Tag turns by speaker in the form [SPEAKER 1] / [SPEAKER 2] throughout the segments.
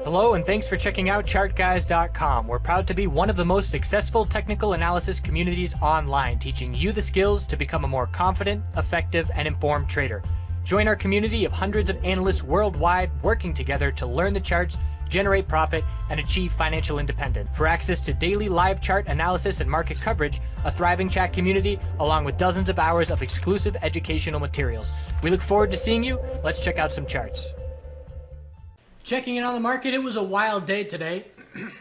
[SPEAKER 1] Hello and thanks for checking out ChartGuys.com. We're proud to be one of the most successful technical analysis communities online, teaching you the skills to become a more confident, effective, and informed trader. Join our community of hundreds of analysts worldwide working together to learn the charts, generate profit, and achieve financial independence. For access to daily live chart analysis and market coverage, a thriving chat community, along with dozens of hours of exclusive educational materials. We look forward to seeing you. Let's check out some charts. Checking in on the market, it was a wild day today.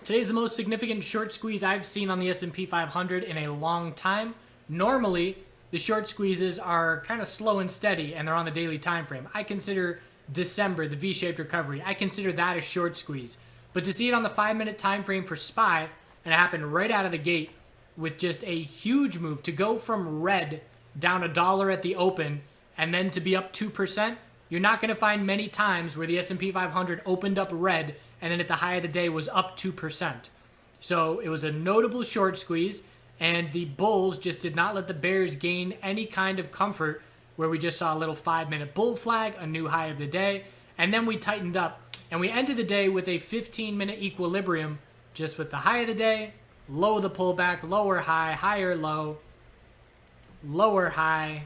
[SPEAKER 1] Today's the most significant short squeeze I've seen on the S&P 500 in a long time. Normally, the short squeezes are kind of slow and steady, and they're on the daily time frame. I consider December, the V-shaped recovery, I consider that a short squeeze. But to see it on the 5-minute time frame for SPY, and it happened right out of the gate with just a huge move to go from red down $1 at the open and then to be up 2%, you're not going to find many times where the S&P 500 opened up red and then at the high of the day was up 2%. So it was a notable short squeeze, and the bulls just did not let the bears gain any kind of comfort, where we just saw a little 5-minute bull flag, a new high of the day, and then we tightened up. And we ended the day with a 15-minute equilibrium, just with the high of the day, low of the pullback, lower high, higher low, lower high,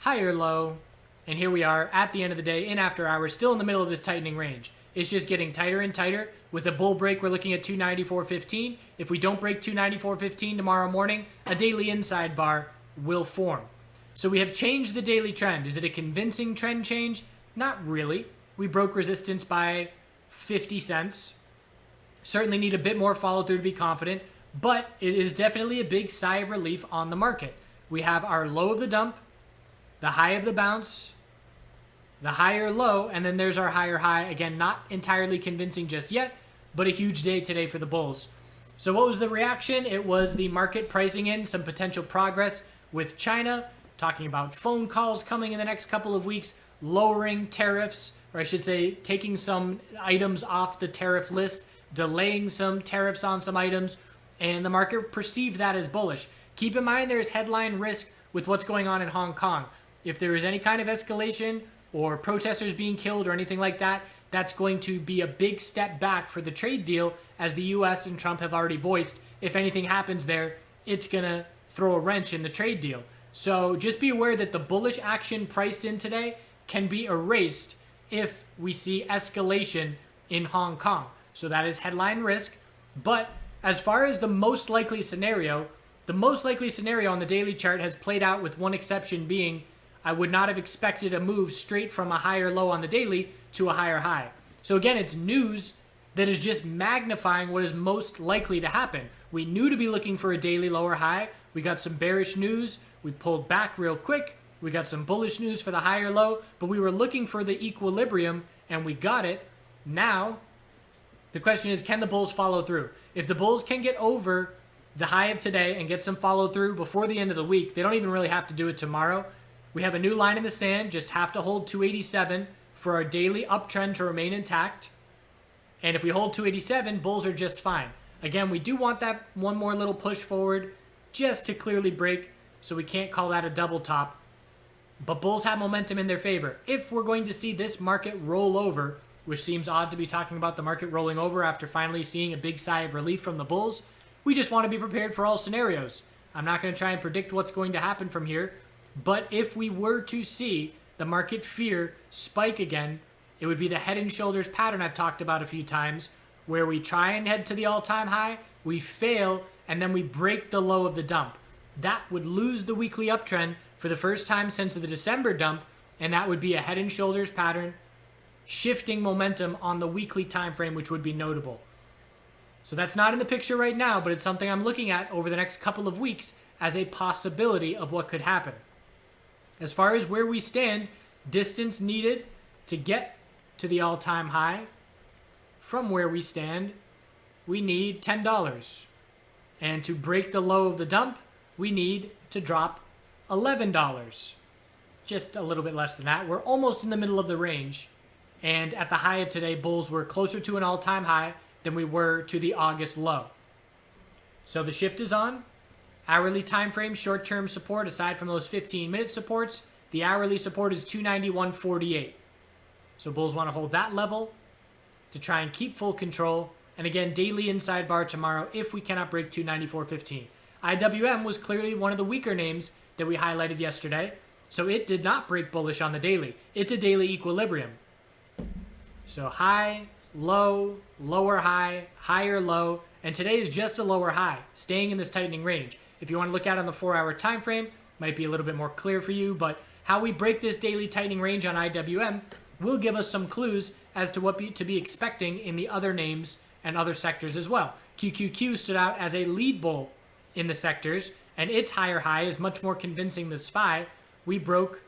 [SPEAKER 1] higher low. And here we are at the end of the day in after hours, still in the middle of this tightening range. It's just getting tighter and tighter. With a bull break, we're looking at 294.15. If we don't break 294.15 tomorrow morning, a daily inside bar will form. So we have changed the daily trend. Is it a convincing trend change? Not really. We broke resistance by 50 cents. Certainly need a bit more follow through to be confident, but it is definitely a big sigh of relief on the market. We have our low of the dump, the high of the bounce, the higher low, and then there's our higher high. Again, not entirely convincing just yet, but a huge day today for the bulls. So what was the reaction? It was the market pricing in some potential progress with China, talking about phone calls coming in the next couple of weeks, lowering tariffs, or I should say taking some items off the tariff list, delaying some tariffs on some items, and the market perceived that as bullish. Keep in mind there's headline risk with what's going on in Hong Kong. If there is any kind of escalation or protesters being killed or anything like that, that's going to be a big step back for the trade deal, as the US and Trump have already voiced. If anything happens there, it's going to throw a wrench in the trade deal. So just be aware that the bullish action priced in today can be erased if we see escalation in Hong Kong. So that is headline risk. But as far as the most likely scenario on the daily chart has played out, with one exception being I would not have expected a move straight from a higher low on the daily to a higher high. So again, it's news that is just magnifying what is most likely to happen. We knew to be looking for a daily lower high. We got some bearish news. We pulled back real quick. We got some bullish news for the higher low, but we were looking for the equilibrium and we got it. Now, the question is, can the bulls follow through? If the bulls can get over the high of today and get some follow through before the end of the week, they don't even really have to do it tomorrow. We have a new line in the sand, just have to hold 287 for our daily uptrend to remain intact. And if we hold 287, bulls are just fine. Again, we do want that one more little push forward just to clearly break, so we can't call that a double top. But bulls have momentum in their favor. If we're going to see this market roll over, which seems odd to be talking about the market rolling over after finally seeing a big sigh of relief from the bulls, we just want to be prepared for all scenarios. I'm not going to try and predict what's going to happen from here. But if we were to see the market fear spike again, it would be the head and shoulders pattern I've talked about a few times, where we try and head to the all-time high, we fail, and then we break the low of the dump. That would lose the weekly uptrend for the first time since the December dump, and that would be a head and shoulders pattern, shifting momentum on the weekly time frame, which would be notable. So that's not in the picture right now, but it's something I'm looking at over the next couple of weeks as a possibility of what could happen. As far as where we stand, distance needed to get to the all-time high from where we stand, we need $10. And to break the low of the dump, we need to drop $11. Just a little bit less than that. We're almost in the middle of the range. And at the high of today, bulls were closer to an all-time high than we were to the August low. So the shift is on. Hourly time frame, short-term support, aside from those 15-minute supports, the hourly support is 291.48. So bulls want to hold that level. to try and keep full control. And again, daily inside bar tomorrow if we cannot break 294.15. IWM was clearly one of the weaker names that we highlighted yesterday, so it did not break bullish on the daily. It's a daily equilibrium. So high, low, lower high, higher low, and today is just a lower high, staying in this tightening range. If you want to look at it on the 4-hour time frame, might be a little bit more clear for you, but how we break this daily tightening range on IWM will give us some clues as to what to be expecting in the other names and other sectors as well. QQQ stood out as a lead bull in the sectors, and its higher high is much more convincing than SPY. We broke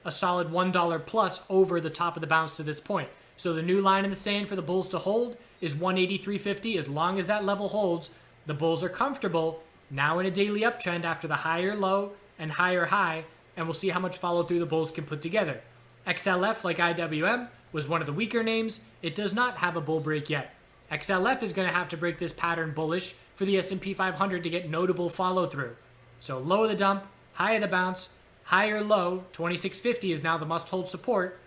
[SPEAKER 1] a solid $1 plus over the top of the bounce to this point. So the new line in the sand for the bulls to hold is 183.50. As long as that level holds, the bulls are comfortable now in a daily uptrend after the higher low and higher high, and we'll see how much follow through the bulls can put together. XLF, like IWM, was one of the weaker names. It does not have a bull break yet. XLF is going to have to break this pattern bullish for the S&P 500 to get notable follow through. So low of the dump, high of the bounce, higher low, 26.50 is now the must hold support,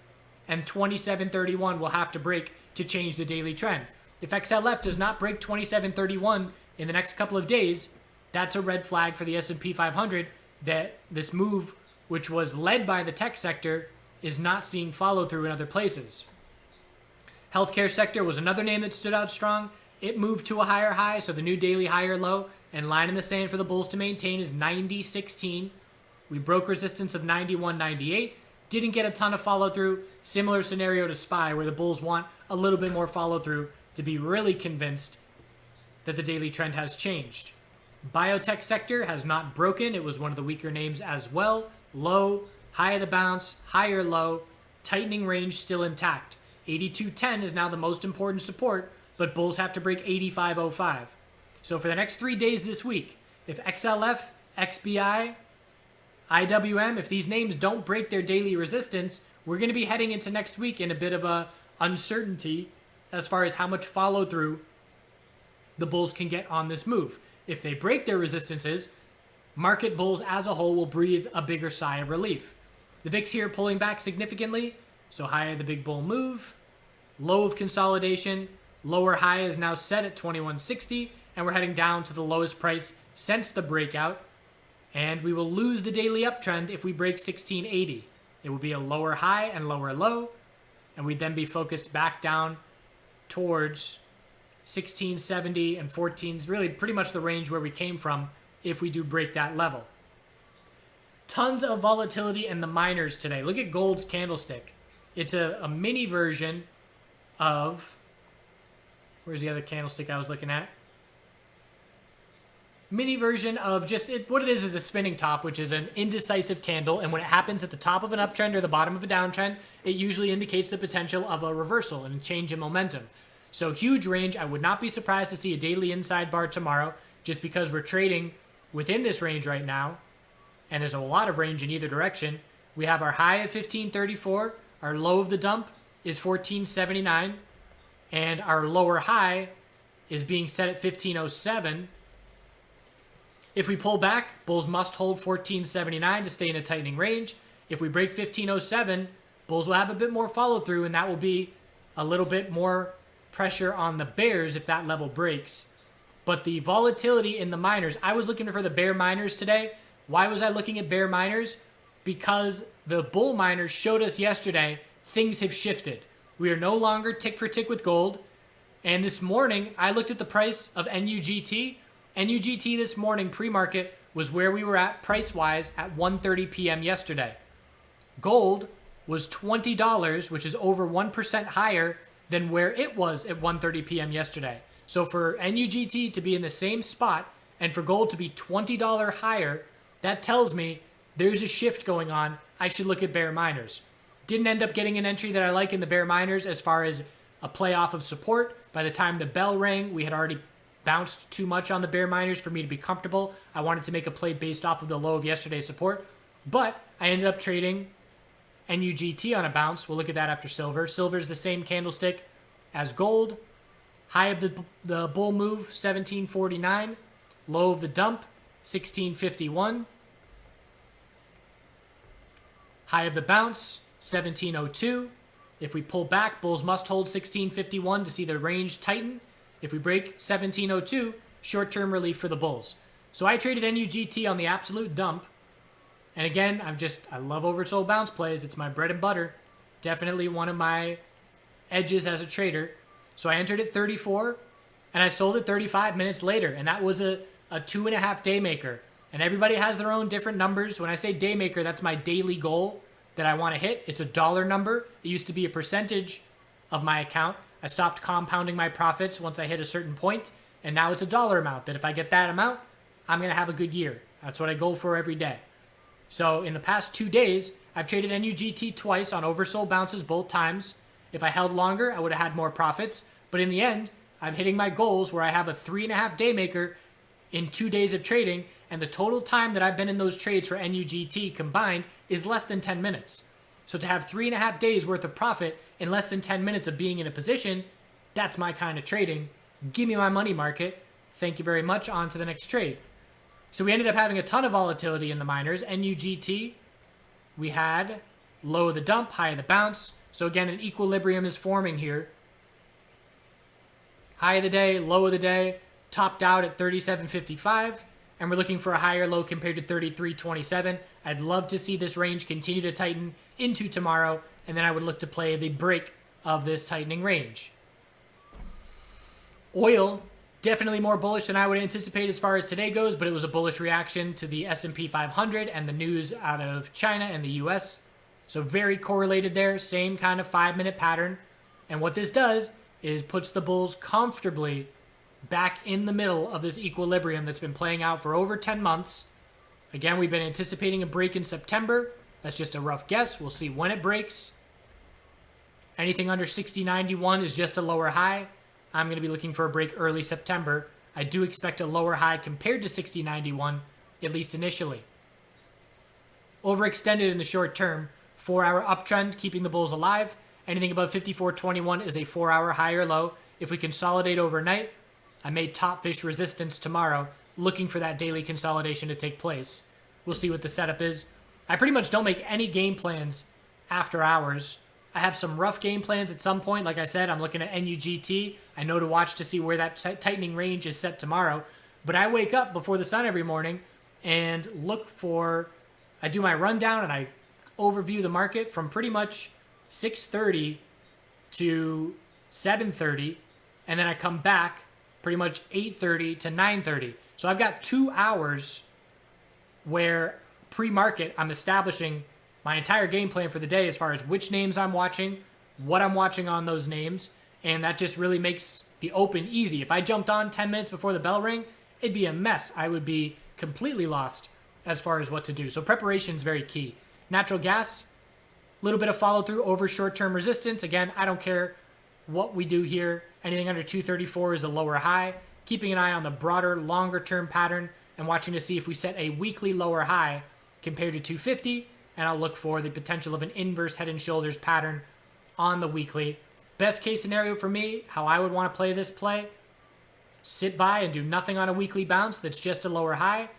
[SPEAKER 1] and 27.31 will have to break to change the daily trend. If XLF does not break 27.31 in the next couple of days, that's a red flag for the S&P 500 that this move, which was led by the tech sector, is not seeing follow through in other places. Healthcare sector was another name that stood out strong. It moved to a higher high, so the new daily higher low and line in the sand for the bulls to maintain is 90.16. We broke resistance of 91.98. Didn't get a ton of follow through. Similar scenario to SPY, where the bulls want a little bit more follow through to be really convinced that the daily trend has changed. Biotech sector has not broken. It was one of the weaker names as well. Low, high of the bounce, higher low, tightening range still intact. 82.10 is now the most important support, but bulls have to break 85.05. So for the next 3 days this week, if XLF, XBI, IWM, if these names don't break their daily resistance, we're going to be heading into next week in a bit of a uncertainty as far as how much follow through the bulls can get on this move. If they break their resistances, market bulls as a whole will breathe a bigger sigh of relief. The VIX here pulling back significantly, so high of the big bull move, low of consolidation, lower high is now set at 21.60, and we're heading down to the lowest price since the breakout, and we will lose the daily uptrend if we break 16.80. It will be a lower high and lower low, and we'd then be focused back down towards 16.70 and 14, really pretty much the range where we came from if we do break that level. Tons of volatility in the miners today. Look at gold's candlestick. It's a mini version of, where's the other candlestick I was looking at? Mini version of just, what it is a spinning top, which is an indecisive candle. And when it happens at the top of an uptrend or the bottom of a downtrend, it usually indicates the potential of a reversal and a change in momentum. So huge range. I would not be surprised to see a daily inside bar tomorrow, just because we're trading within this range right now. And there's a lot of range in either direction. We have our high of 15.34. Our low of the dump is 14.79. And our lower high is being set at 15.07. If we pull back, bulls must hold 14.79 to stay in a tightening range. If we break 15.07, bulls will have a bit more follow through, and that will be a little bit more pressure on the bears if that level breaks. But the volatility in the miners, I was looking for the bear miners today. Why was I looking at bear miners? Because the bull miners showed us yesterday things have shifted. We are no longer tick for tick with gold. And this morning, I looked at the price of NUGT. NUGT this morning pre-market was where we were at price-wise at 1:30 p.m. yesterday. Gold was $20, which is over 1% higher than where it was at 1:30 p.m. yesterday. So for NUGT to be in the same spot and for gold to be $20 higher, that tells me there's a shift going on. I should look at bear miners. Didn't end up getting an entry that I like in the bear miners as far as a play off of support. By the time the bell rang, we had already bounced too much on the bear miners for me to be comfortable. I wanted to make a play based off of the low of yesterday's support, but I ended up trading NUGT on a bounce. We'll look at that after silver. Silver is the same candlestick as gold. High of the bull move, 17.49. Low of the dump, 16.51. High of the bounce, 17.02. If we pull back, bulls must hold 1651 to see the range tighten. If we break 1702, short-term relief for the bulls. So I traded NUGT on the absolute dump. And again, I love oversold bounce plays. It's my bread and butter. Definitely one of my edges as a trader. So I entered at 34 and I sold it 35 minutes later. And that was a 2.5 day maker. And everybody has their own different numbers. When I say day maker, that's my daily goal that I want to hit. It's a dollar number. It used to be a percentage of my account. I stopped compounding my profits once I hit a certain point, and now it's a dollar amount that if I get that amount, I'm going to have a good year. That's what I go for every day. So in the past 2 days, I've traded NUGT twice on oversold bounces both times. If I held longer, I would have had more profits. But in the end, I'm hitting my goals where I have a 3.5 day maker in 2 days of trading, and the total time that I've been in those trades for NUGT combined is less than 10 minutes. So to have 3.5 days worth of profit in less than 10 minutes of being in a position, that's my kind of trading. Give me my money market. Thank you very much. On to the next trade. So we ended up having a ton of volatility in the miners. NUGT, we had low of the dump, high of the bounce. So again, an equilibrium is forming here. High of the day, low of the day, topped out at 37.55. And we're looking for a higher low compared to 33.27. I'd love to see this range continue to tighten into tomorrow, and then I would look to play the break of this tightening range. Oil, definitely more bullish than I would anticipate as far as today goes, but it was a bullish reaction to the S&P 500 and the news out of China and the US. So very correlated there, same kind of 5-minute pattern. And what this does is puts the bulls comfortably back in the middle of this equilibrium that's been playing out for over 10 months. Again, we've been anticipating a break in September. That's just a rough guess. We'll see when it breaks. Anything under 60.91 is just a lower high. I'm going to be looking for a break early September. I do expect a lower high compared to 60.91, at least initially. Overextended in the short term. 4-hour uptrend, keeping the bulls alive. Anything above 54.21 is a 4-hour high or low. If we consolidate overnight, I may top fish resistance tomorrow, looking for that daily consolidation to take place. We'll see what the setup is. I pretty much don't make any game plans after hours. I have some rough game plans at some point. Like I said, I'm looking at NUGT. I know to watch to see where that tightening range is set tomorrow. But I wake up before the sun every morning and I do my rundown and I overview the market from pretty much 6:30 to 7:30. And then I come back pretty much 8:30 to 9:30. So I've got 2 hours where pre-market I'm establishing my entire game plan for the day as far as which names I'm watching, what I'm watching on those names, and that just really makes the open easy. If I jumped on 10 minutes before the bell rang, it'd be a mess. I would be completely lost as far as what to do. So preparation is very key. Natural gas, a little bit of follow through over short-term resistance. Again, I don't care what we do here. Anything under 234 is a lower high. Keeping an eye on the broader, longer-term pattern and watching to see if we set a weekly lower high compared to 250, and I'll look for the potential of an inverse head and shoulders pattern on the weekly. Best case scenario for me, how I would want to play this play, sit by and do nothing on a weekly bounce that's just a lower high,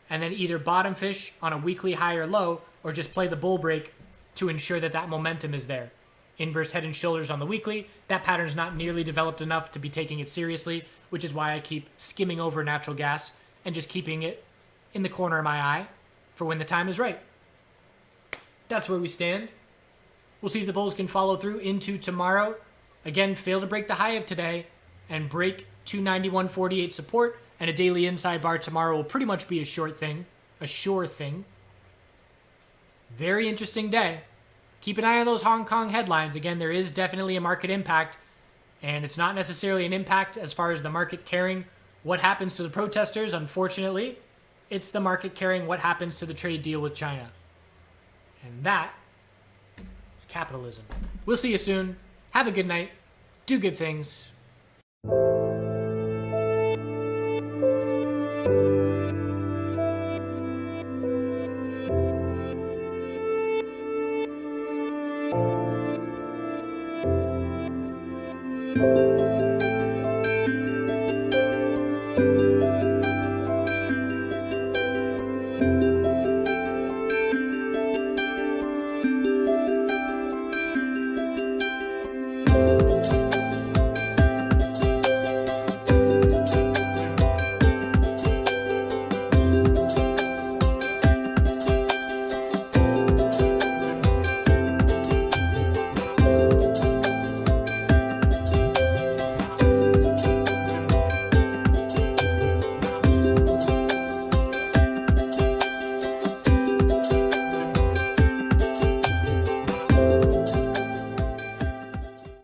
[SPEAKER 1] and then either bottom fish on a weekly high or low, or just play the bull break to ensure that that momentum is there. Inverse head and shoulders on the weekly. That pattern's not nearly developed enough to be taking it seriously, which is why I keep skimming over natural gas and just keeping it in the corner of my eye for when the time is right. That's where we stand. We'll see if the bulls can follow through into tomorrow. Again, fail to break the high of today and break 291.48 support, and a daily inside bar tomorrow will pretty much be a sure thing. Very interesting day. Keep an eye on those Hong Kong headlines. Again, there is definitely a market impact, and it's not necessarily an impact as far as the market caring what happens to the protesters. Unfortunately, it's the market caring what happens to the trade deal with China. And that is capitalism. We'll see you soon. Have a good night. Do good things. Thank you.